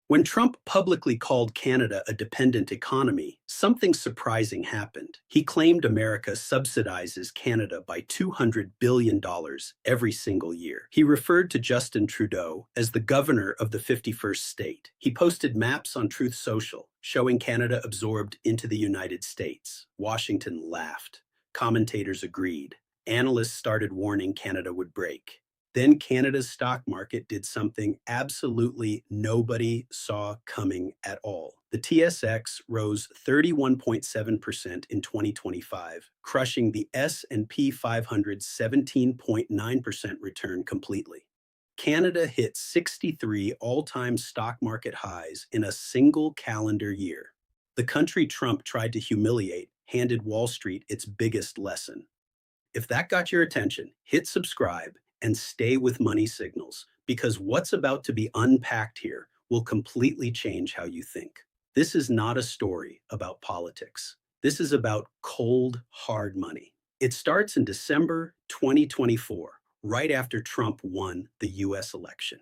When Trump publicly called Canada a dependent economy, something surprising happened. He claimed America subsidizes Canada by $200 billion every single year. He referred to Justin Trudeau as the governor of the 51st state. He posted maps on Truth Social showing Canada absorbed into the United States. Washington laughed. Commentators agreed. Analysts started warning Canada would break. Then Canada's stock market did something absolutely nobody saw coming at all. The TSX rose 31.7% in 2025, crushing the S&P 500's 17.9% return completely. Canada hit 63 all-time stock market highs in a single calendar year. The country Trump tried to humiliate handed Wall Street its biggest lesson. If that got your attention, hit subscribe and stay with Money Signals, because what's about to be unpacked here will completely change how you think. This is not a story about politics. This is about cold, hard money. It starts in December 2024, right after Trump won the US election.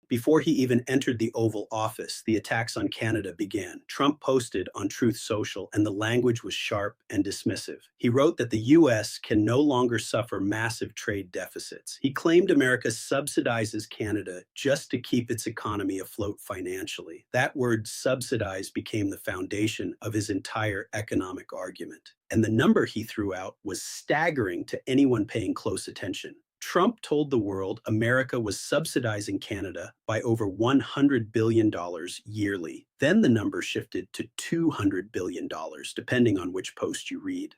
Before he even entered the Oval Office, the attacks on Canada began. Trump posted on Truth Social, and the language was sharp and dismissive. He wrote that the U.S. can no longer suffer massive trade deficits. He claimed America subsidizes Canada just to keep its economy afloat financially. That word subsidize became the foundation of his entire economic argument. And the number he threw out was staggering to anyone paying close attention. Trump told the world America was subsidizing Canada by over $100 billion yearly. Then the number shifted to $200 billion, depending on which post you read.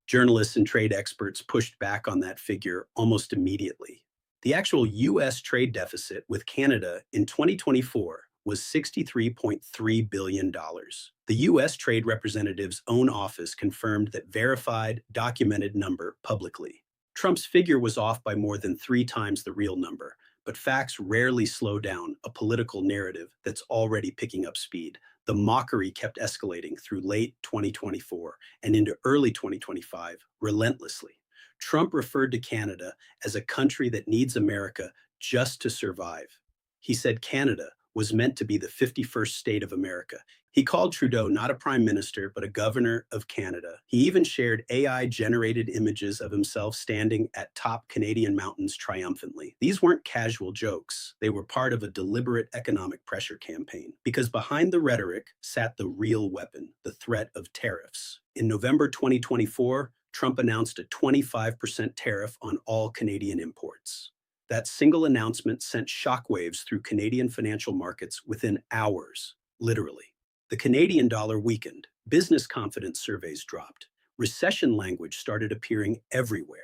Journalists and trade experts pushed back on that figure almost immediately. The actual U.S. trade deficit with Canada in 2024 was $63.3 billion. The U.S. Trade Representative's own office confirmed that verified, documented number publicly. Trump's figure was off by more than 3 times the real number, but facts rarely slow down a political narrative that's already picking up speed. The mockery kept escalating through late 2024 and into early 2025 relentlessly. Trump referred to Canada as a country that needs America just to survive. He said Canada was meant to be the 51st state of America. He called Trudeau not a prime minister, but a governor of Canada. He even shared AI-generated images of himself standing at top Canadian mountains triumphantly. These weren't casual jokes. They were part of a deliberate economic pressure campaign, because behind the rhetoric sat the real weapon, the threat of tariffs. In November 2024, Trump announced a 25% tariff on all Canadian imports. That single announcement sent shockwaves through Canadian financial markets within hours, literally. The Canadian dollar weakened, business confidence surveys dropped, recession language started appearing everywhere.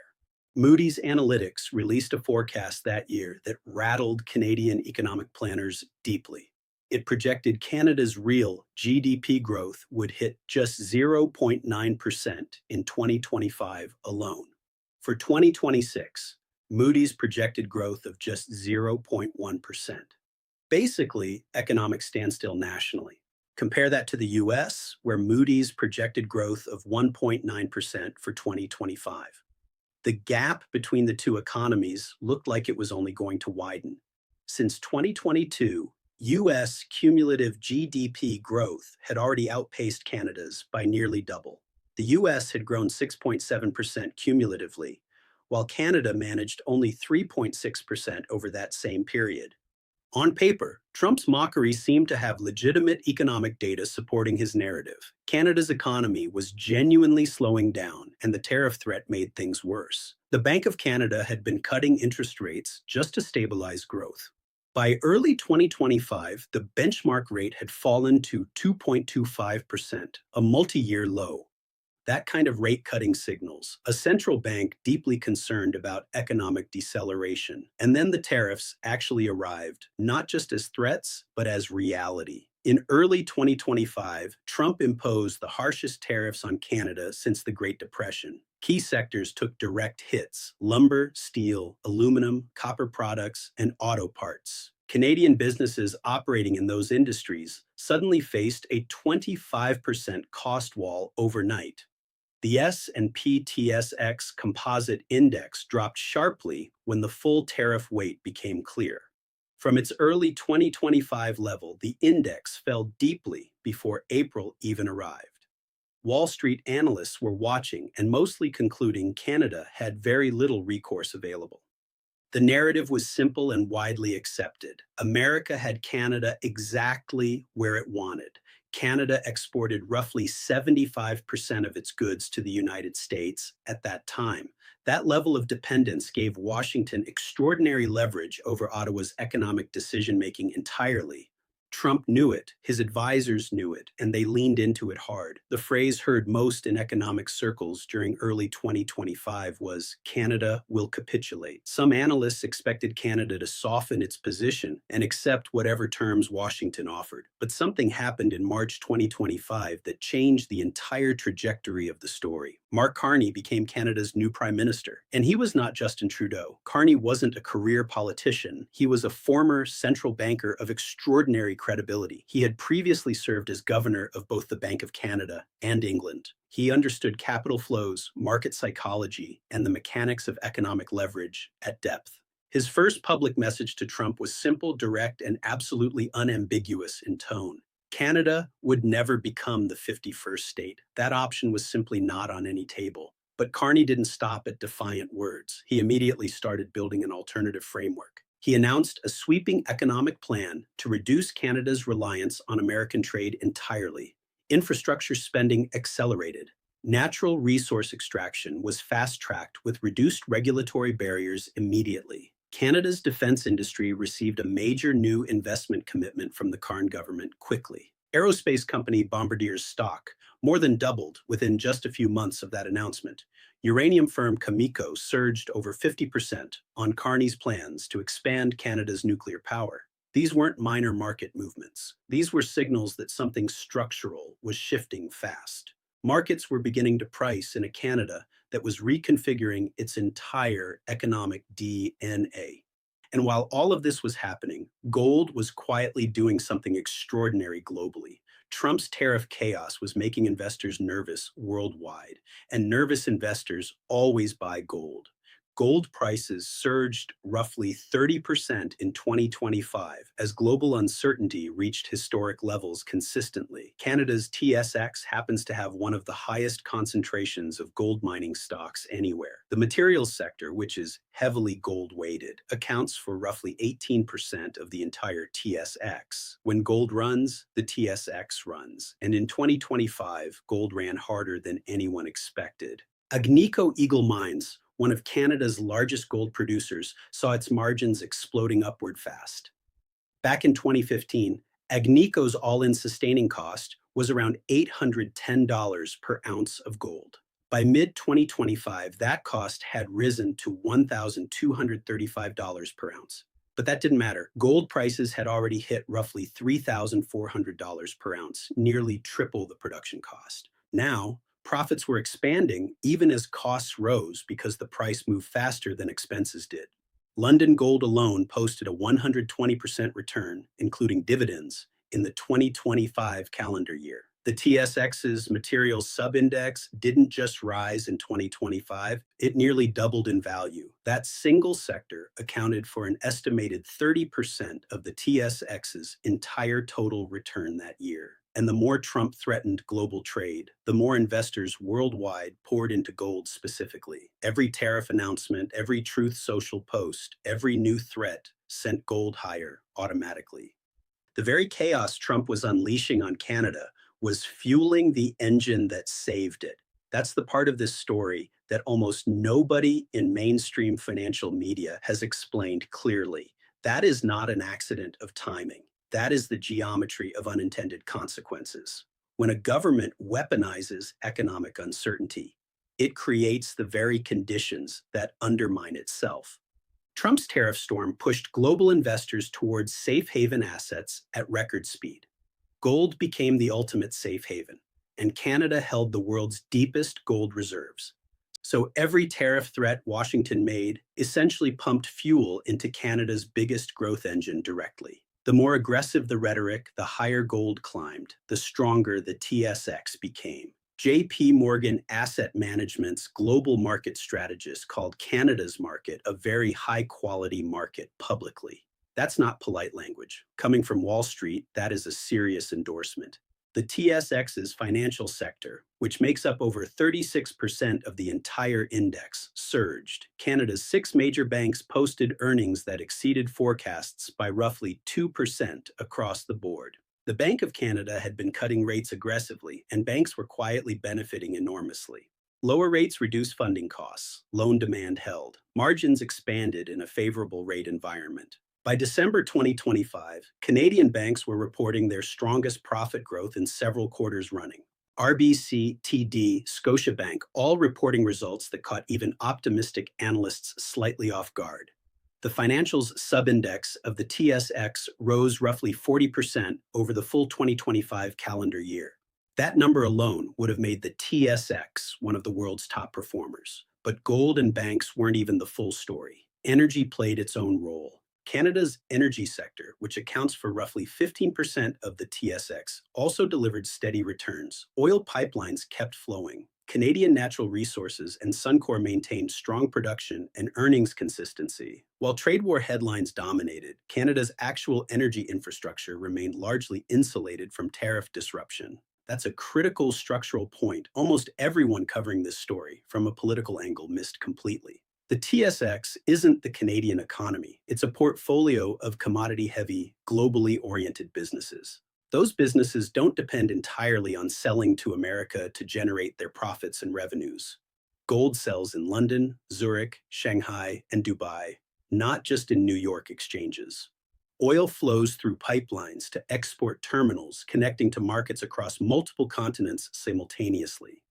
Moody's Analytics released a forecast that year that rattled Canadian economic planners deeply. It projected Canada's real GDP growth would hit just 0.9% in 2025 alone. For 2026, Moody's projected growth of just 0.1%. Basically, economic standstill nationally. Compare that to the US, where Moody's projected growth of 1.9% for 2025. The gap between the two economies looked like it was only going to widen. Since 2022, US cumulative GDP growth had already outpaced Canada's by nearly double. The US had grown 6.7% cumulatively, while Canada managed only 3.6% over that same period. On paper, Trump's mockery seemed to have legitimate economic data supporting his narrative. Canada's economy was genuinely slowing down, and the tariff threat made things worse. The Bank of Canada had been cutting interest rates just to stabilize growth. By early 2025, the benchmark rate had fallen to 2.25%, a multi-year low. That kind of rate-cutting signals a central bank deeply concerned about economic deceleration. And then the tariffs actually arrived, not just as threats, but as reality. In early 2025, Trump imposed the harshest tariffs on Canada since the Great Depression. Key sectors took direct hits: lumber, steel, aluminum, copper products, and auto parts. Canadian businesses operating in those industries suddenly faced a 25% cost wall overnight. The S&P TSX composite index dropped sharply when the full tariff weight became clear. From its early 2025 level, the index fell deeply before April even arrived. Wall Street analysts were watching and mostly concluding Canada had very little recourse available. The narrative was simple and widely accepted. America had Canada exactly where it wanted. Canada exported roughly 75% of its goods to the United States at that time. That level of dependence gave Washington extraordinary leverage over Ottawa's economic decision-making entirely. Trump knew it, his advisors knew it, and they leaned into it hard. The phrase heard most in economic circles during early 2025 was, "Canada will capitulate." Some analysts expected Canada to soften its position and accept whatever terms Washington offered. But something happened in March 2025 that changed the entire trajectory of the story. Mark Carney became Canada's new prime minister. And he was not Justin Trudeau. Carney wasn't a career politician. He was a former central banker of extraordinary credibility. He had previously served as governor of both the Bank of Canada and England. He understood capital flows, market psychology, and the mechanics of economic leverage at depth. His first public message to Trump was simple, direct, and absolutely unambiguous in tone. Canada would never become the 51st state. That option was simply not on any table. But Carney didn't stop at defiant words. He immediately started building an alternative framework. He announced a sweeping economic plan to reduce Canada's reliance on American trade entirely. Infrastructure spending accelerated. Natural resource extraction was fast-tracked with reduced regulatory barriers immediately. Canada's defense industry received a major new investment commitment from the Carn government quickly. Aerospace company Bombardier's stock more than doubled within just a few months of that announcement. Uranium firm Cameco surged over 50% on Carney's plans to expand Canada's nuclear power. These weren't minor market movements. These were signals that something structural was shifting fast. Markets were beginning to price in a Canada that was reconfiguring its entire economic DNA. And while all of this was happening, gold was quietly doing something extraordinary globally. Trump's tariff chaos was making investors nervous worldwide, and nervous investors always buy gold. Gold prices surged roughly 30% in 2025 as global uncertainty reached historic levels consistently. Canada's TSX happens to have one of the highest concentrations of gold mining stocks anywhere. The materials sector, which is heavily gold weighted, accounts for roughly 18% of the entire TSX. When gold runs, the TSX runs. And in 2025, gold ran harder than anyone expected. Agnico Eagle Mines, one of Canada's largest gold producers, saw its margins exploding upward fast. Back in 2015, Agnico's all-in sustaining cost was around $810 per ounce of gold. By mid-2025, that cost had risen to $1,235 per ounce. But that didn't matter. Gold prices had already hit roughly $3,400 per ounce, nearly triple the production cost. Now, profits were expanding even as costs rose because the price moved faster than expenses did. London Gold alone posted a 120% return, including dividends, in the 2025 calendar year. The TSX's materials subindex didn't just rise in 2025, it nearly doubled in value. That single sector accounted for an estimated 30% of the TSX's entire total return that year. And the more Trump threatened global trade, the more investors worldwide poured into gold specifically. Every tariff announcement, every Truth Social post, every new threat sent gold higher automatically. The very chaos Trump was unleashing on Canada was fueling the engine that saved it. That's the part of this story that almost nobody in mainstream financial media has explained clearly. That is not an accident of timing. That is the geometry of unintended consequences. When a government weaponizes economic uncertainty, it creates the very conditions that undermine itself. Trump's tariff storm pushed global investors towards safe haven assets at record speed. Gold became the ultimate safe haven, and Canada held the world's deepest gold reserves. So every tariff threat Washington made essentially pumped fuel into Canada's biggest growth engine directly. The more aggressive the rhetoric, the higher gold climbed, the stronger the TSX became. JP Morgan Asset Management's global market strategist called Canada's market a very high-quality market publicly. That's not polite language. Coming from Wall Street, that is a serious endorsement. The TSX's financial sector, which makes up over 36% of the entire index, surged. Canada's six major banks posted earnings that exceeded forecasts by roughly 2% across the board. The Bank of Canada had been cutting rates aggressively, and banks were quietly benefiting enormously. Lower rates reduced funding costs, loan demand held, margins expanded in a favorable rate environment. By December 2025, Canadian banks were reporting their strongest profit growth in several quarters running. RBC, TD, Scotiabank, all reporting results that caught even optimistic analysts slightly off guard. The financials subindex of the TSX rose roughly 40% over the full 2025 calendar year. That number alone would have made the TSX one of the world's top performers. But gold and banks weren't even the full story. Energy played its own role. Canada's energy sector, which accounts for roughly 15% of the TSX, also delivered steady returns. Oil pipelines kept flowing. Canadian Natural Resources and Suncor maintained strong production and earnings consistency. While trade war headlines dominated, Canada's actual energy infrastructure remained largely insulated from tariff disruption. That's a critical structural point almost everyone covering this story from a political angle missed completely. The TSX isn't the Canadian economy. It's a portfolio of commodity-heavy, globally oriented businesses. Those businesses don't depend entirely on selling to America to generate their profits and revenues. Gold sells in London, Zurich, Shanghai, and Dubai, not just in New York exchanges. Oil flows through pipelines to export terminals connecting to markets across multiple continents simultaneously.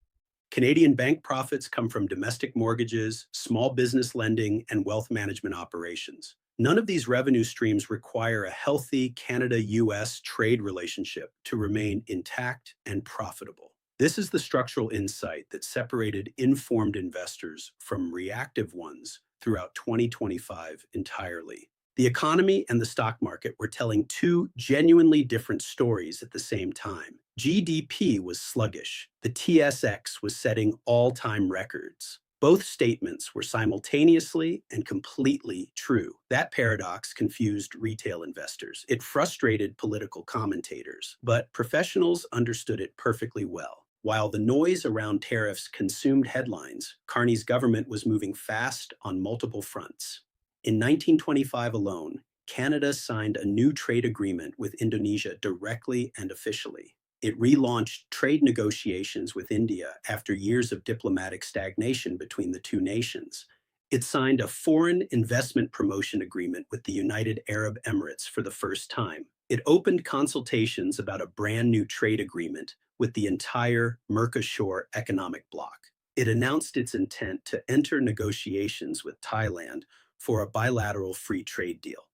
Canadian bank profits come from domestic mortgages, small business lending, and wealth management operations. None of these revenue streams require a healthy Canada-US trade relationship to remain intact and profitable. This is the structural insight that separated informed investors from reactive ones throughout 2025 entirely. The economy and the stock market were telling two genuinely different stories at the same time. GDP was sluggish. The TSX was setting all-time records. Both statements were simultaneously and completely true. That paradox confused retail investors. It frustrated political commentators, but professionals understood it perfectly well. While the noise around tariffs consumed headlines, Carney's government was moving fast on multiple fronts. In 1925 alone, Canada signed a new trade agreement with Indonesia directly and officially. It relaunched trade negotiations with India after years of diplomatic stagnation between the two nations. It signed a foreign investment promotion agreement with the United Arab Emirates for the first time. It opened consultations about a brand new trade agreement with the entire Mercosur economic bloc. It announced its intent to enter negotiations with Thailand for a bilateral free trade deal.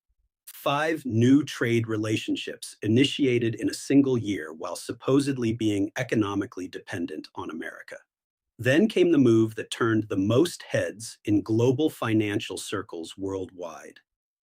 5 new trade relationships initiated in a single year while supposedly being economically dependent on America. Then came the move that turned the most heads in global financial circles worldwide.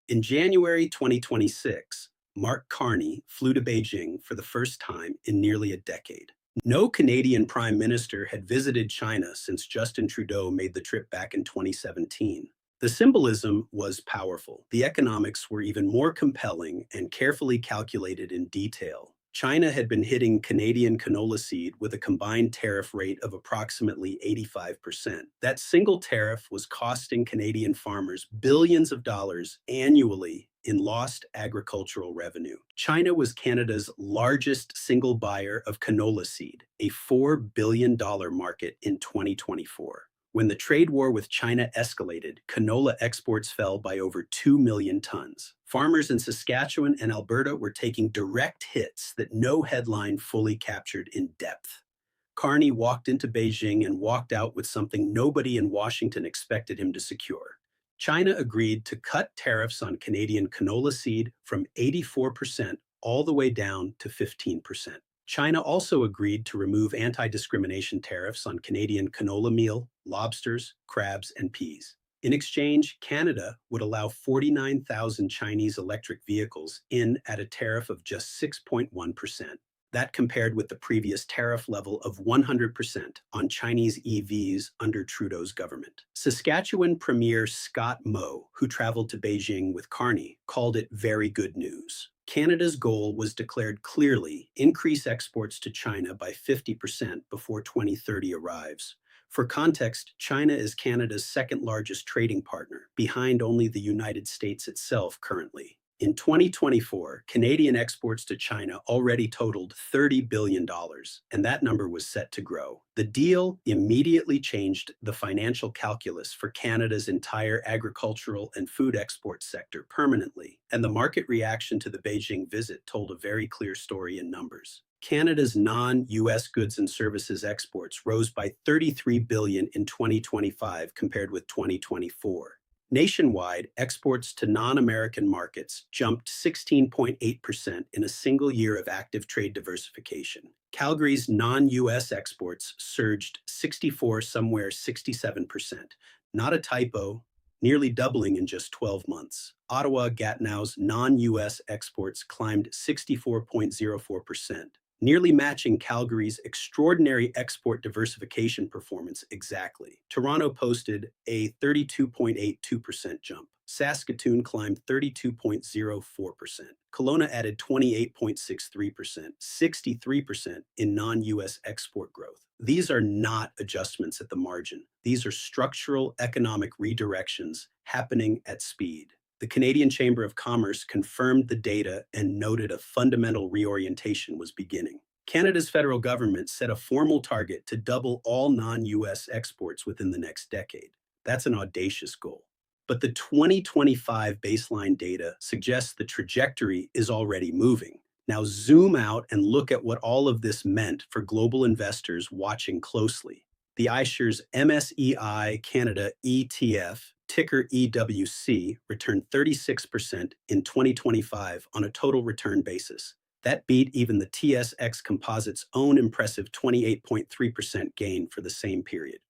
In January 2026, Mark Carney flew to Beijing for the first time in nearly a decade. No Canadian Prime Minister had visited China since Justin Trudeau made the trip back in 2017. The symbolism was powerful. The economics were even more compelling and carefully calculated in detail. China had been hitting Canadian canola seed with a combined tariff rate of approximately 85%. That single tariff was costing Canadian farmers billions of dollars annually in lost agricultural revenue. China was Canada's largest single buyer of canola seed, a $4 billion market in 2024. When the trade war with China escalated, canola exports fell by over 2 million tons. Farmers in Saskatchewan and Alberta were taking direct hits that no headline fully captured in depth. Carney walked into Beijing and walked out with something nobody in Washington expected him to secure. China agreed to cut tariffs on Canadian canola seed from 84% all the way down to 15%. China also agreed to remove anti-discrimination tariffs on Canadian canola meal, lobsters, crabs, and peas. In exchange, Canada would allow 49,000 Chinese electric vehicles in at a tariff of just 6.1%. That compared with the previous tariff level of 100% on Chinese EVs under Trudeau's government. Saskatchewan Premier Scott Moe, who traveled to Beijing with Carney, called it very good news. Canada's goal was declared clearly: increase exports to China by 50% before 2030 arrives. For context, China is Canada's second largest trading partner, behind only the United States itself currently. In 2024, Canadian exports to China already totaled $30 billion, and that number was set to grow. The deal immediately changed the financial calculus for Canada's entire agricultural and food export sector permanently, and the market reaction to the Beijing visit told a very clear story in numbers. Canada's non-US goods and services exports rose by $33 billion in 2025 compared with 2024. Nationwide, exports to non-American markets jumped 16.8% in a single year of active trade diversification. Calgary's non-US exports surged 67%. Not a typo, nearly doubling in just 12 months. Ottawa-Gatineau's non-US exports climbed 64.04%. Nearly matching Calgary's extraordinary export diversification performance exactly. Toronto posted a 32.82% jump. Saskatoon climbed 32.04%. Kelowna added 28.63%, 63% in non-US export growth. These are not adjustments at the margin. These are structural economic redirections happening at speed. The Canadian Chamber of Commerce confirmed the data and noted a fundamental reorientation was beginning. Canada's federal government set a formal target to double all non-US exports within the next decade. That's an audacious goal. But the 2025 baseline data suggests the trajectory is already moving. Now zoom out and look at what all of this meant for global investors watching closely. The iShares MSEI Canada ETF, ticker EWC, returned 36% in 2025 on a total return basis. That beat even the TSX Composite's own impressive 28.3% gain for the same period.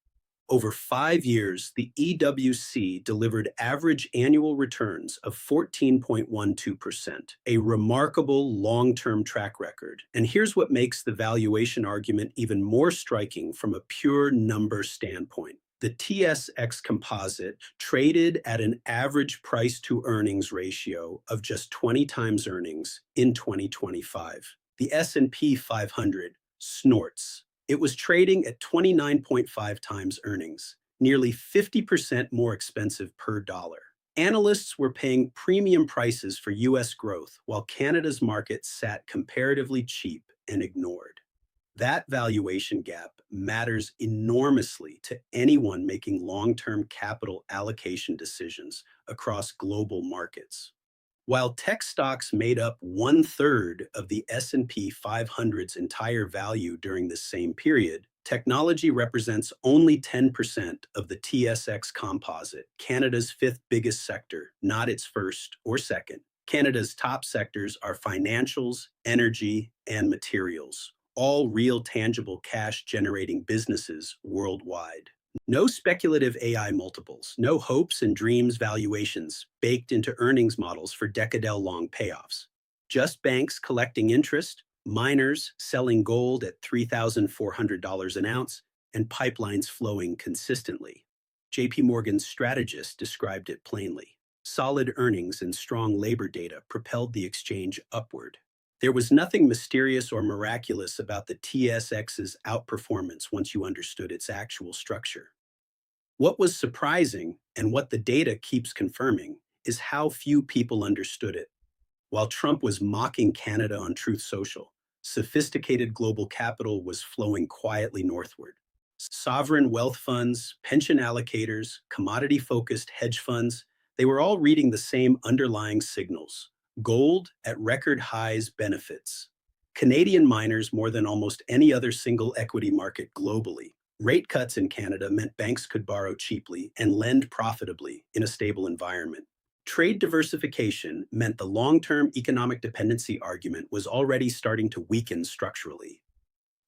Over 5 years, the EWC delivered average annual returns of 14.12%, a remarkable long-term track record. And here's what makes the valuation argument even more striking from a pure number standpoint. The TSX Composite traded at an average price-to-earnings ratio of just 20 times earnings in 2025. The S&P 500 snorts. It was trading at 29.5 times earnings, nearly 50% more expensive per dollar. Analysts were paying premium prices for US growth, while Canada's market sat comparatively cheap and ignored. That valuation gap matters enormously to anyone making long-term capital allocation decisions across global markets. While tech stocks made up 1/3 of the S&P 500's entire value during this same period, technology represents only 10% of the TSX Composite, Canada's fifth biggest sector, not its first or second. Canada's top sectors are financials, energy, and materials, all real tangible cash-generating businesses worldwide. No speculative AI multiples, no hopes and dreams valuations baked into earnings models for decadal-long payoffs. Just banks collecting interest, miners selling gold at $3,400 an ounce, and pipelines flowing consistently. JP Morgan's strategist described it plainly. Solid earnings and strong labor data propelled the exchange upward. There was nothing mysterious or miraculous about the TSX's outperformance once you understood its actual structure. What was surprising, and what the data keeps confirming, is how few people understood it. While Trump was mocking Canada on Truth Social, sophisticated global capital was flowing quietly northward. Sovereign wealth funds, pension allocators, commodity-focused hedge funds, they were all reading the same underlying signals. Gold at record highs benefits Canadian miners more than almost any other single equity market globally. Rate cuts in Canada meant banks could borrow cheaply and lend profitably in a stable environment. Trade diversification meant the long-term economic dependency argument was already starting to weaken structurally.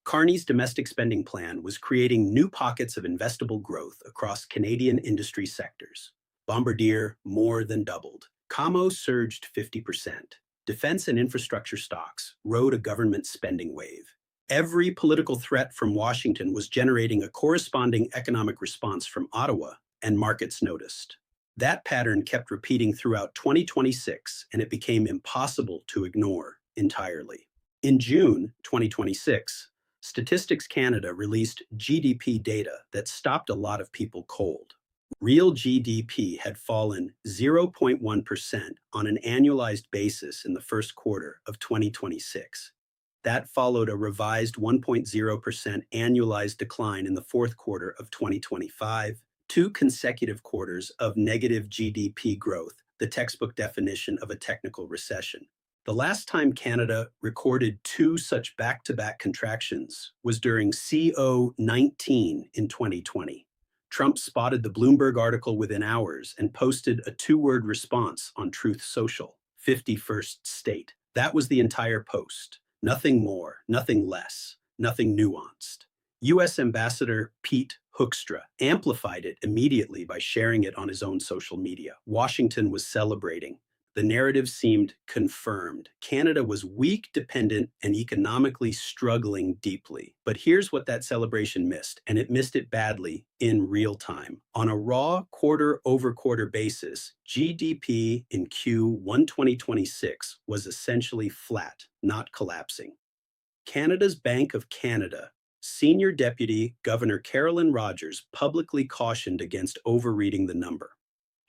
Carney's domestic spending plan was creating new pockets of investable growth across Canadian industry sectors. Bombardier more than doubled. Camo surged 50%. defense and infrastructure stocks rode a government spending wave. Every political threat from Washington was generating a corresponding economic response from Ottawa, and markets noticed. That pattern kept repeating throughout 2026, and it became impossible to ignore entirely. In June 2026, Statistics Canada released GDP data that stopped a lot of people cold. Real GDP had fallen 0.1% on an annualized basis in the first quarter of 2026. That followed a revised 1.0% annualized decline in the fourth quarter of 2025, two consecutive quarters of negative GDP growth, the textbook definition of a technical recession. The last time Canada recorded two such back-to-back contractions was during CO19 in 2020. Trump spotted the Bloomberg article within hours and posted a two-word response on Truth Social, 51st state. That was the entire post. Nothing more, nothing less, nothing nuanced. U.S. Ambassador Pete Hoekstra amplified it immediately by sharing it on his own social media. Washington was celebrating. The narrative seemed confirmed. Canada was weak, dependent, and economically struggling deeply. But here's what that celebration missed, and it missed it badly in real time. On a raw quarter-over-quarter basis, GDP in Q1 2026 was essentially flat, not collapsing. Canada's Bank of Canada Senior Deputy Governor Carolyn Rogers publicly cautioned against overreading the number.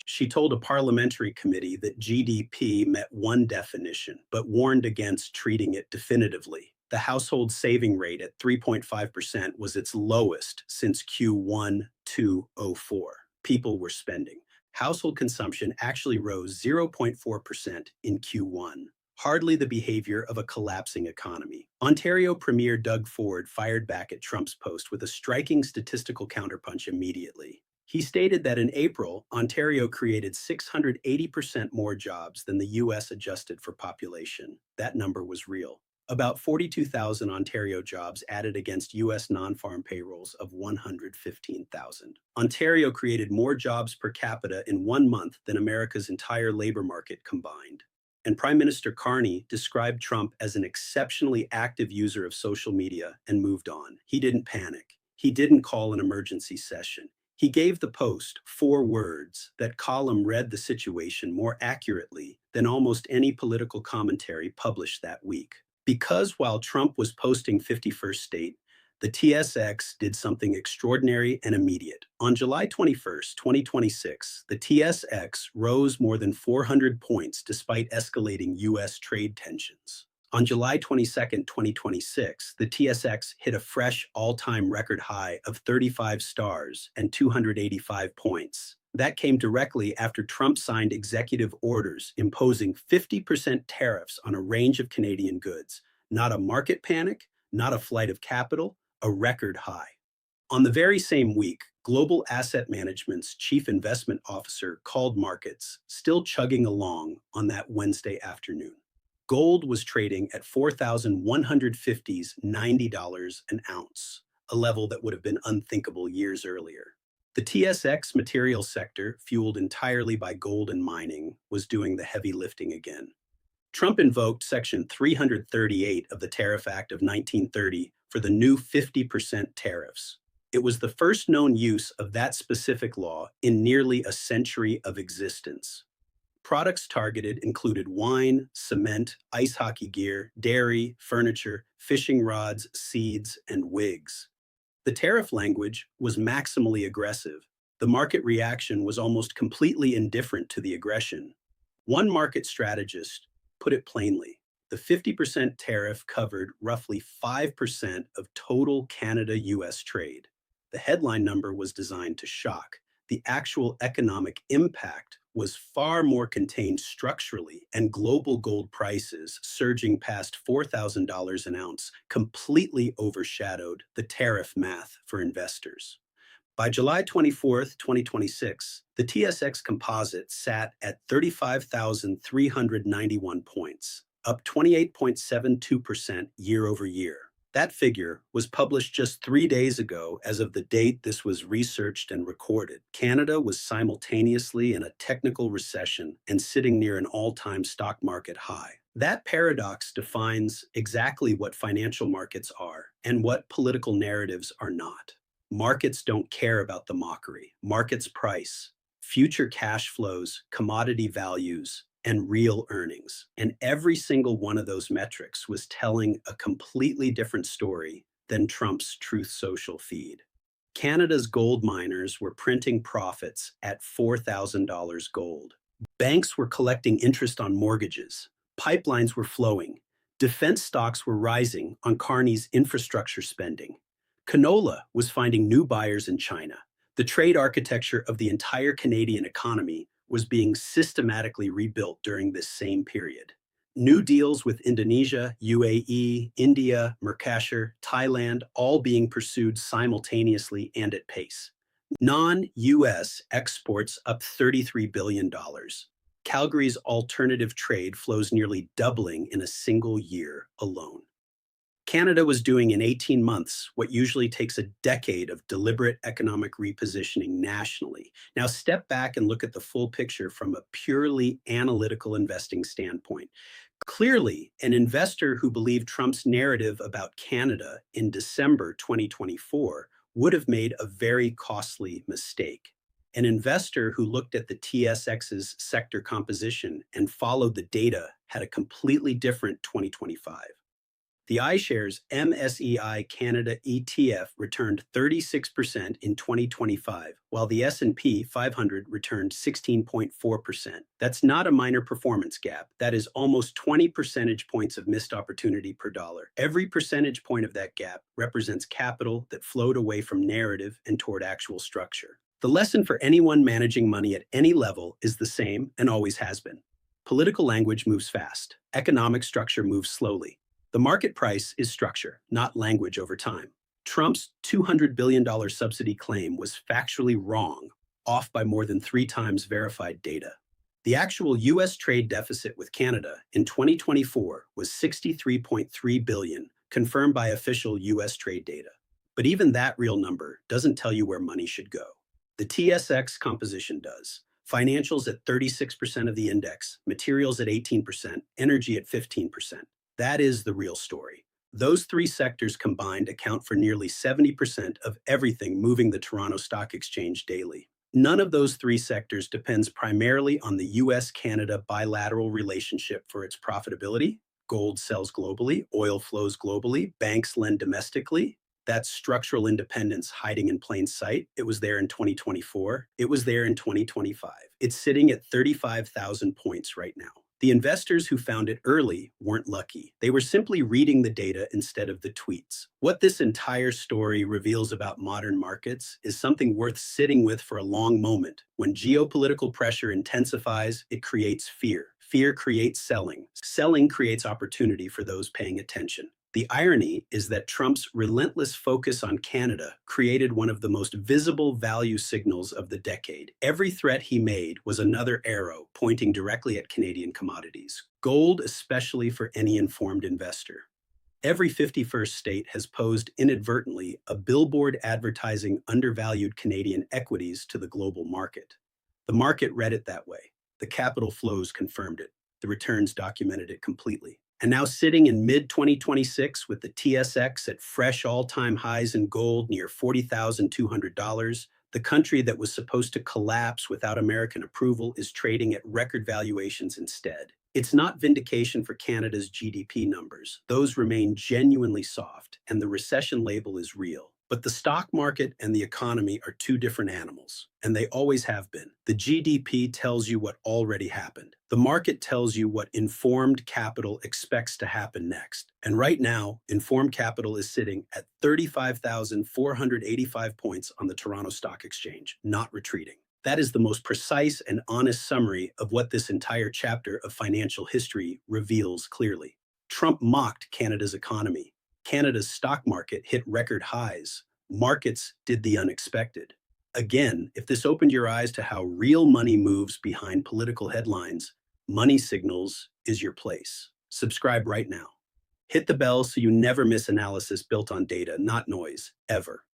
She told a parliamentary committee that GDP met one definition, but warned against treating it definitively. The household saving rate at 3.5% was its lowest since Q1 2004. People were spending. Household consumption actually rose 0.4% in Q1. Hardly the behavior of a collapsing economy. Ontario Premier Doug Ford fired back at Trump's post with a striking statistical counterpunch immediately. He stated that in April, Ontario created 680% more jobs than the U.S. adjusted for population. That number was real. About 42,000 Ontario jobs added against U.S. non-farm payrolls of 115,000. Ontario created more jobs per capita in 1 month than America's entire labor market combined. And Prime Minister Carney described Trump as an exceptionally active user of social media and moved on. He didn't panic. He didn't call an emergency session. He gave the Post 4 words. That column read the situation more accurately than almost any political commentary published that week. Because while Trump was posting 51st State, the TSX did something extraordinary and immediate. On July 21st, 2026, the TSX rose more than 400 points despite escalating U.S. trade tensions. On July 22, 2026, the TSX hit a fresh all-time record high of 35 stars and 285 points. That came directly after Trump signed executive orders imposing 50% tariffs on a range of Canadian goods. Not a market panic, not a flight of capital, a record high. On the very same week, Global Asset Management's chief investment officer called markets still chugging along on that Wednesday afternoon. Gold was trading at $4,150's $90 an ounce, a level that would have been unthinkable years earlier. The TSX materials sector, fueled entirely by gold and mining, was doing the heavy lifting again. Trump invoked Section 338 of the Tariff Act of 1930 for the new 50% tariffs. It was the first known use of that specific law in nearly a century of existence. Products targeted included wine, cement, ice hockey gear, dairy, furniture, fishing rods, seeds, and wigs. The tariff language was maximally aggressive. The market reaction was almost completely indifferent to the aggression. One market strategist put it plainly. The 50% tariff covered roughly 5% of total Canada-US trade. The headline number was designed to shock. The actual economic impact was far more contained structurally, and global gold prices surging past $4,000 an ounce completely overshadowed the tariff math for investors. By July 24, 2026, the TSX Composite sat at 35,391 points, up 28.72% year over year. That figure was published just 3 days ago as of the date this was researched and recorded. Canada was simultaneously in a technical recession and sitting near an all-time stock market high. That paradox defines exactly what financial markets are and what political narratives are not. Markets don't care about the mockery. Markets price future cash flows, commodity values, and real earnings. And every single one of those metrics was telling a completely different story than Trump's Truth Social feed. Canada's gold miners were printing profits at $4,000 gold. Banks were collecting interest on mortgages. Pipelines were flowing. Defense stocks were rising on Carney's infrastructure spending. Canola was finding new buyers in China. The trade architecture of the entire Canadian economy was being systematically rebuilt during this same period. New deals with Indonesia, UAE, India, Mercosur, Thailand, all being pursued simultaneously and at pace. Non-US exports up $33 billion. Calgary's alternative trade flows nearly doubling in a single year alone. Canada was doing in 18 months what usually takes a decade of deliberate economic repositioning nationally. Now step back and look at the full picture from a purely analytical investing standpoint. Clearly, an investor who believed Trump's narrative about Canada in December 2024 would have made a very costly mistake. An investor who looked at the TSX's sector composition and followed the data had a completely different 2025. The iShares MSEI Canada ETF returned 36% in 2025, while the S&P 500 returned 16.4%. That's not a minor performance gap. That is almost 20 percentage points of missed opportunity per dollar. Every percentage point of that gap represents capital that flowed away from narrative and toward actual structure. The lesson for anyone managing money at any level is the same and always has been. Political language moves fast. Economic structure moves slowly. The market price is structure, not language over time. Trump's $200 billion subsidy claim was factually wrong, off by more than 3 times verified data. The actual U.S. trade deficit with Canada in 2024 was $63.3 billion, confirmed by official U.S. trade data. But even that real number doesn't tell you where money should go. The TSX composition does. Financials at 36% of the index, materials at 18%, energy at 15%. That is the real story. Those 3 sectors combined account for nearly 70% of everything moving the Toronto Stock Exchange daily. None of those 3 sectors depends primarily on the US-Canada bilateral relationship for its profitability. Gold sells globally, oil flows globally, banks lend domestically. That's structural independence hiding in plain sight. It was there in 2024. It was there in 2025. It's sitting at 35,000 points right now. The investors who found it early weren't lucky. They were simply reading the data instead of the tweets. What this entire story reveals about modern markets is something worth sitting with for a long moment. When geopolitical pressure intensifies, it creates fear. Fear creates selling. Selling creates opportunity for those paying attention. The irony is that Trump's relentless focus on Canada created one of the most visible value signals of the decade. Every threat he made was another arrow pointing directly at Canadian commodities, gold especially for any informed investor. Every 51st state has posed inadvertently a billboard advertising undervalued Canadian equities to the global market. The market read it that way. The capital flows confirmed it. The returns documented it completely. And now sitting in mid-2026 with the TSX at fresh all-time highs in gold near $40,200, the country that was supposed to collapse without American approval is trading at record valuations instead. It's not vindication for Canada's GDP numbers. Those remain genuinely soft, and the recession label is real. But the stock market and the economy are 2 different animals, and they always have been. The GDP tells you what already happened. The market tells you what informed capital expects to happen next. And right now, informed capital is sitting at 35,485 points on the Toronto Stock Exchange, not retreating. That is the most precise and honest summary of what this entire chapter of financial history reveals clearly. Trump mocked Canada's economy. Canada's stock market hit record highs. Markets did the unexpected. Again, if this opened your eyes to how real money moves behind political headlines, Money Signals is your place. Subscribe right now. Hit the bell so you never miss analysis built on data, not noise, ever.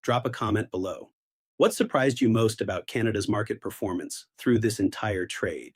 Drop a comment below. What surprised you most about Canada's market performance through this entire trade?